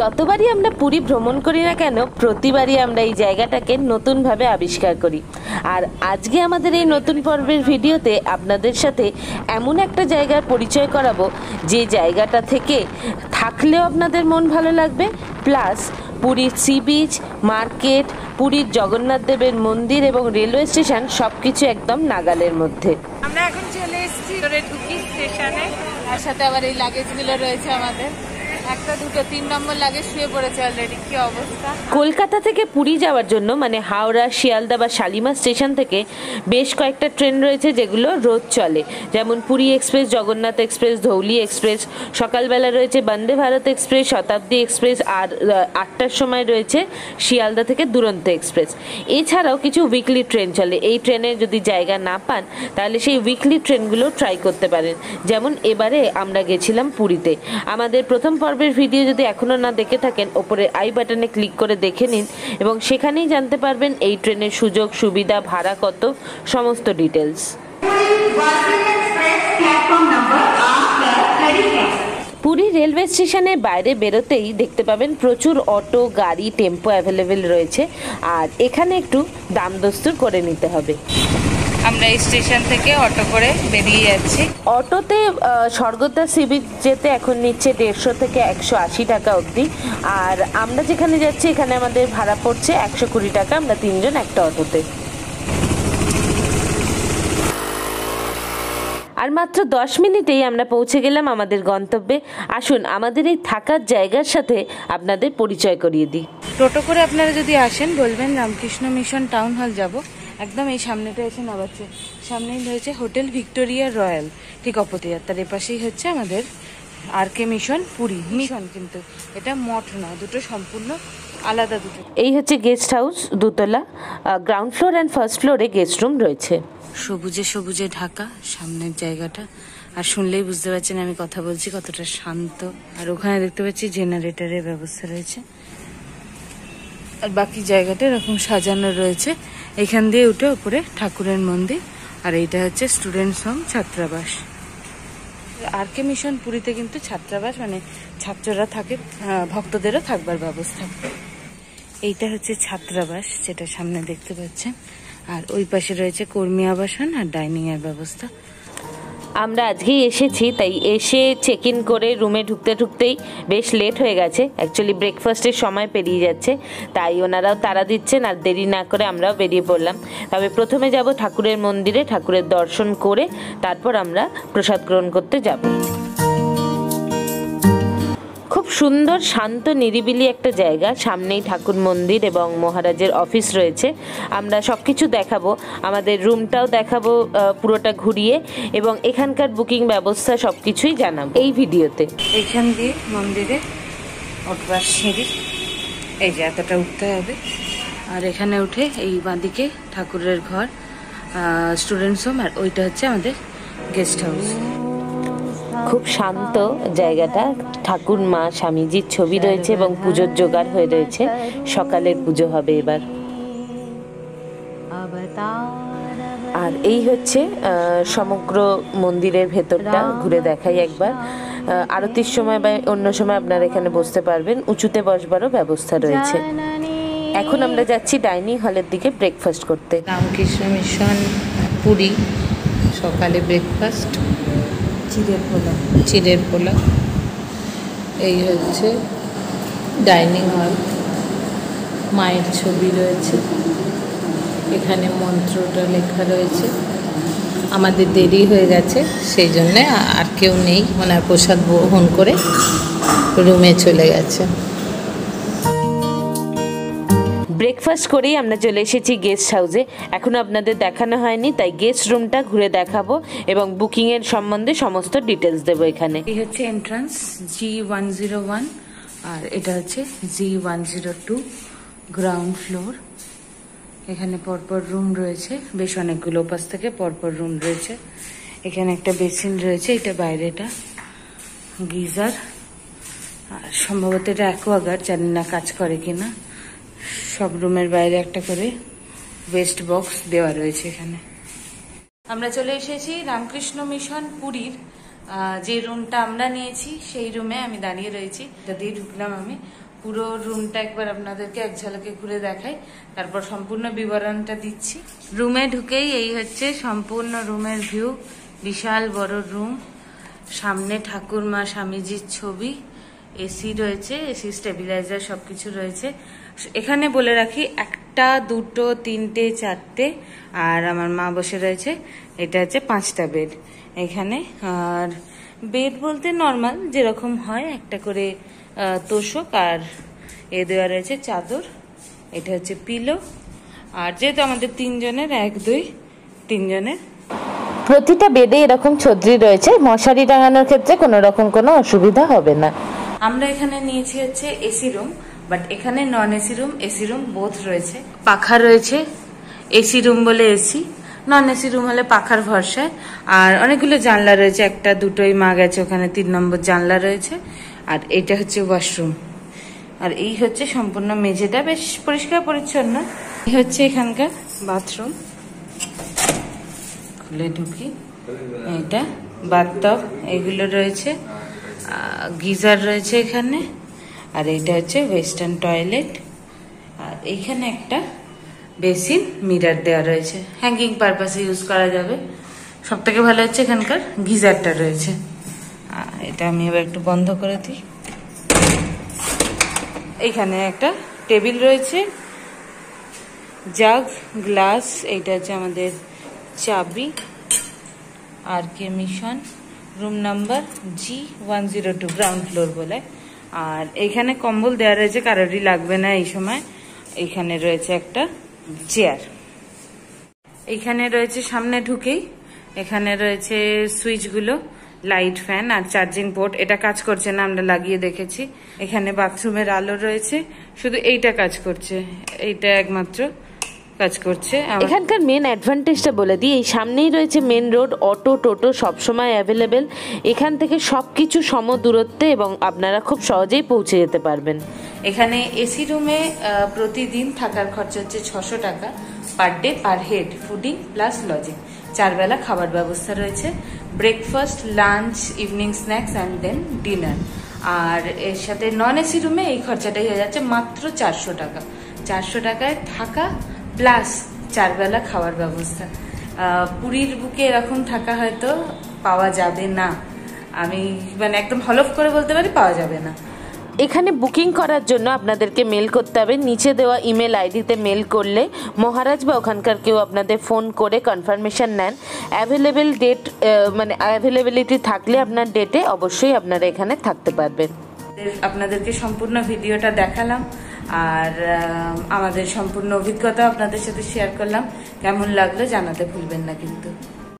যতবারই আমরা পুরী ভ্রমণ করি না কেন, প্রতিবারই আমরা এই জায়গাটাকে নতুনভাবে আবিষ্কার করি। আর আজকে আমাদের এই নতুন পর্বের ভিডিওতে আপনাদের সাথে এমন একটা জায়গার পরিচয় করাবো যে জায়গাটা থেকে থাকলেও আপনাদের মন ভালো লাগবে, প্লাস পুরীর সি বিচ, মার্কেট, পুরীর জগন্নাথ দেবের মন্দির এবং রেলওয়ে স্টেশন সবকিছু একদম নাগালের মধ্যে। আমরা এখন চলে এসেছি ঢুকি স্টেশনে, তার সাথে আবার এই লাগেজগুলো রয়েছে আমাদের, একটা দুটো 3 নম্বর লাগেজ শুয়ে পড়েছে অলরেডি। কি অবস্থা! কলকাতা থেকে পুরী যাওয়ার জন্য মানে হাওড়া, শিয়ালদা বা শালিমার স্টেশন থেকে বেশ কয়েকটা ট্রেন রয়েছে যেগুলো রোজ চলে, যেমন Puri express, Jagannath express, Dhauli express. সকালবেলা রয়েছে বন্দে ভারত এক্সপ্রেস, শতাব্দী এক্সপ্রেস, আর 8টার সময় রয়েছে শিয়ালদা থেকে দুরন্ত এক্সপ্রেস। এছাড়াও কিছু উইকলি ট্রেন চলে। এই ট্রেনে যদি জায়গা না পান তাহলে সেই উইকলি ট্রেনগুলো ট্রাই করতে পারেন। যেমন এবারে আমরা গেছিলাম পুরীতে। আমাদের প্রথম পর্বের ভিডিও যদি এখনো না দেখে থাকেন, ওপরে আই বাটনে ক্লিক করে দেখে নিন এবং সেখানেই জানতে পারবেন এই ট্রেনের সুযোগ সুবিধা, ভাড়া কত, সমস্ত ডিটেলস। পুরী রেলওয়ে স্টেশনের বাইরে বেরোতেই দেখতে পাবেন প্রচুর অটো, গাড়ি, টেম্পো অ্যাভেলেবেল রয়েছে, আর এখানে একটু দাম দস্তুর করে নিতে হবে। আমরা এই স্টেশন থেকে অটো করে বেরিয়ে যাচ্ছি। অটোতে স্বর্গদ্বার সি বিচ যেতে এখন নিচ্ছে 150 থেকে 180 টাকা অবধি, আর আমরা যেখানে যাচ্ছি এখানে আমাদের ভাড়া পড়ছে 120 টাকা, আমরা 3 জন একটা অটোতে। আর মাত্র 10 মিনিটেই আমরা পৌঁছে গেলাম আমাদের গন্তব্যে। আসুন আমাদের এই থাকার জায়গার সাথে আপনাদের পরিচয় করিয়ে দিই। টোটো করে আপনারা যদি আসেন বলবেন রামকৃষ্ণ মিশন টাউন হল যাব, একদম এই সামনেটা এসে নামাচ্ছে। সামনেই রয়েছে হোটেল ভিক্টোরিয়া রয়্যাল, ঠিক অপোজিট। তার এপাশেই হচ্ছে আমাদের আর.কে মিশন পুরী মিশন, কিন্তু এটা মঠ না, দুটো সম্পূর্ণ আলাদা দুটো। এই হচ্ছে গেস্ট হাউস, দোতলা, গ্রাউন্ড ফ্লোর অ্যান্ড ফার্স্ট ফ্লোরে গেস্ট রুম রয়েছে। সবুজে সবুজে ঢাকা সামনের জায়গাটা, আর শুনলেই বুঝতে পারছেন আমি কথা বলছি কতটা শান্ত। আর ওখানে দেখতে পাচ্ছি জেনারেটরের ব্যবস্থা রয়েছে, আর বাকি জায়গাটা এরকম সাজানো রয়েছে। এখান দিয়ে উঠে উপরে ঠাকুরের মন্দির, আর এইটা হচ্ছে স্টুডেন্টস হোম, ছাত্রাবাস। আর.কে মিশন পুরীতে কিন্তু ছাত্রাবাস, মানে ছাত্ররা থাকে, ভক্তদেরও থাকবার ব্যবস্থা। এইটা হচ্ছে ছাত্রাবাস যেটা সামনে দেখতে পাচ্ছেন, আর ওই পাশে রয়েছে কর্মী আবাসন আর ডাইনিং এর ব্যবস্থা। আমরা আজকেই এসেছি, তাই এসে চেক ইন করে রুমে ঢুকতেই বেশ লেট হয়ে গেছে। অ্যাকচুয়ালি ব্রেকফাস্টের সময় পেরিয়ে যাচ্ছে, তাই ওনারাও তাড়া দিচ্ছেন, আর দেরি না করে আমরাও বেরিয়ে পড়লাম। তবে প্রথমে যাব ঠাকুরের মন্দিরে, ঠাকুরের দর্শন করে তারপর আমরা প্রসাদ গ্রহণ করতে যাব। খুব সুন্দর, শান্ত, নিরিবিলি একটা জায়গা। সামনেই ঠাকুর মন্দির এবং মহারাজের অফিস রয়েছে। আমরা সব কিছু দেখাবো, আমাদের রুমটাও দেখাবো পুরোটা ঘুরিয়ে, এবং এখানকার বুকিং ব্যবস্থা সব কিছুই জানাবো এই ভিডিওতে। এইখান দিয়ে মন্দিরে উঠবার সিঁড়ি, এই যে এতটা উঠতে হবে। আর এখানে উঠে এই বাঁদিকে ঠাকুরের ঘর, স্টুডেন্টস হোম, আর ওইটা হচ্ছে আমাদের গেস্ট হাউস। খুব শান্ত জায়গাটা, ঠাকুর, মা, স্বামীজির ছবি রয়েছে এবং পুজোর জোগাড় হয়ে রয়েছে। সকালের পুজো হবে এবার। আর এই হচ্ছে সমগ্র মন্দিরের ভেতরটা, ঘুরে দেখাই একবার। আরতির সময় বা অন্য সময় আপনারা এখানে বসতে পারবেন, উঁচুতে বসবারও ব্যবস্থা রয়েছে। এখন আমরা যাচ্ছি ডাইনিং হলের দিকে ব্রেকফাস্ট করতে। রামকৃষ্ণ মিশন পুরী, সকালে ব্রেকফাস্ট চিড়ের পোলা। এই হচ্ছে ডাইনিং হল, মায়ের ছবি রয়েছে, এখানে মন্ত্রটা লেখা রয়েছে। আমাদের দেরি হয়ে গেছে, সেই জন্যে আর কেউ নেই, ওনার প্রসাদ গ্রহণ করে রুমে চলে গেছে। ব্রেকফাস্ট করেই আমরা চলে এসেছি গেস্ট হাউসে। এখনো আপনাদের দেখানো হয়নি, তাই গেস্ট রুমটা ঘুরে দেখাবো এবং বুকিং এর সম্বন্ধে সমস্ত ডিটেলস দেবো এখানে। এই হচ্ছে এন্ট্রান্স G101, আর এটা হচ্ছে G102, গ্রাউন্ড ফ্লোর। এখানে পরপর রুম রয়েছে, বেশ অনেকগুলো, পাশ থেকে পরপর রুম রয়েছে। এখানে একটা বেসিন রয়েছে, এটা বাইরেটা গিজার, আর সম্ভবত এটা অ্যাকোয়াগার্ড, জানি না কাজ করে কিনা। সব রুমের বাইরে একটা করে ওয়েস্ট বক্স দেওয়া রয়েছে এখানে। আমরা চলে এসেছি রামকৃষ্ণ মিশন পুরীর যে রুমটা আমরা নিয়েছি সেই রুমে আমি দাঁড়িয়ে রয়েছি। এটা দিয়ে ঢুকলাম আমি। পুরো রুমটা একবার আপনাদেরকে এক ঝলকে ঘুরে দেখাই, তারপর সম্পূর্ণ বিবরণটা দিচ্ছি। রুমে ঢুকেই এই হচ্ছে সম্পূর্ণ রুমের ভিউ। বিশাল বড় রুম, সামনে ঠাকুর মা স্বামীজির ছবি, এসি রয়েছে, এসি স্টেবিলাইজার সবকিছু রয়েছে। এখানে বলে রাখি 1, 2, 3, 4 আর আমার মা বসে রয়েছে। এটা হচ্ছে 5টা বেড এখানে। আর বেড বলতে নর্মাল যেরকম হয়, একটা করে তোষক আর দেওয়া রয়েছে চাদর। এটা হচ্ছে পিলো। আর যেহেতু আমাদের 3 জনের 1, 2, 3 জনের, প্রতিটা বেডে এরকম ছদ্রি রয়েছে, মশারি টাঙানোর ক্ষেত্রে কোনো রকম কোনো অসুবিধা হবে না। আমরা এখানে নিয়েছি হচ্ছে এসি রুম, বাট এখানে non AC room, AC room both রয়েছে। পাখা রয়েছে, এসি রুম বলে এসি, নন এসি রুম হলে পাখার ভরসায়। আর অনেকগুলো জানলা রয়েছে, 1, 2টোই মা গেছে, ওখানে 3 নম্বর জানলা রয়েছে। আর এটা হচ্ছে ওয়াশরুম। আর এই হচ্ছে সম্পূর্ণ মেঝেটা বেশ পরিষ্কার পরিচ্ছন্ন। এই হচ্ছে এখানকার বাথরুম। খুলে ঢুকি, এটা বাথটব এগুলো রয়েছে, গিজার রয়েছে এখানে। আর এইটা হচ্ছে ওয়েস্টার্ন টয়লেট। আর এইখানে একটা বেসিন, মিরার দেওয়া রয়েছে, হ্যাঙ্গিং পারপাসে ইউজ করা যাবে। সব থেকে ভালো হচ্ছে এখানকার গিজারটা রয়েছে। এটা আমি এবার একটু বন্ধ করে দিই। এইখানে একটা টেবিল রয়েছে, জাগ, গ্লাস, এইটা হচ্ছে আমাদের চাবি। R K mission, room number G102, ground floor বলে। আর এইখানে কম্বল দেওয়া রয়েছে, কারোরই লাগবে না এই সময়। এইখানে রয়েছে একটা চেয়ার। এইখানে রয়েছে সামনে ঢুকেই, এখানে রয়েছে সুইচগুলো, লাইট, ফ্যান আর চার্জিং পোর্ট। এটা কাজ করছে না, আমরা লাগিয়ে দেখেছি। এখানে বাথরুমের আলো রয়েছে, শুধু এইটা কাজ করছে, এইটা একমাত্র কাজ করছে। এখানকার মেন অ্যাডভান্টেজটা বলে দিই, এই সামনেই রয়েছে মেন রোড, অটো টোটো সবসময় অ্যাভেলেবেল। এখান থেকে সবকিছু সম দূরত্বে এবং আপনারা খুব সহজেই পৌঁছে যেতে পারবেন। এখানে এসি রুমে প্রতিদিন থাকার খরচা হচ্ছে 600 টাকা per day per head, fooding plus lodging. 4 বেলা খাবার ব্যবস্থা রয়েছে, breakfast, lunch, evening snacks and then dinner. আর এর সাথে নন এসি রুমে এই খরচাটাই হয়ে যাচ্ছে মাত্র 400 টাকা। 400 টাকায় থাকা প্লাস 4 বেলা খাওয়ার ব্যবস্থা। পুরীর বুকে এরকম থাকা হয়তো পাওয়া যাবে না, আমি মানে একদম হলফ করে বলতে পারি পাওয়া যাবে না। এখানে বুকিং করার জন্য আপনাদেরকে মেল করতে হবে। নিচে দেওয়া ইমেল আইডিতে মেল করলে মহারাজ বা ওখানকার কেউ আপনাদের ফোন করে কনফার্মেশন নেন। অ্যাভেলেবেল ডেট মানে অ্যাভেলেবিলিটি থাকলে আপনার ডেটে অবশ্যই আপনারা এখানে থাকতে পারবেন। আপনাদেরকে সম্পূর্ণ ভিডিওটা দেখালাম আর আমাদের সম্পূর্ণ অভিজ্ঞতা আপনাদের সাথে শেয়ার করলাম। কেমন লাগলো জানাতে ভুলবেন না কিন্তু।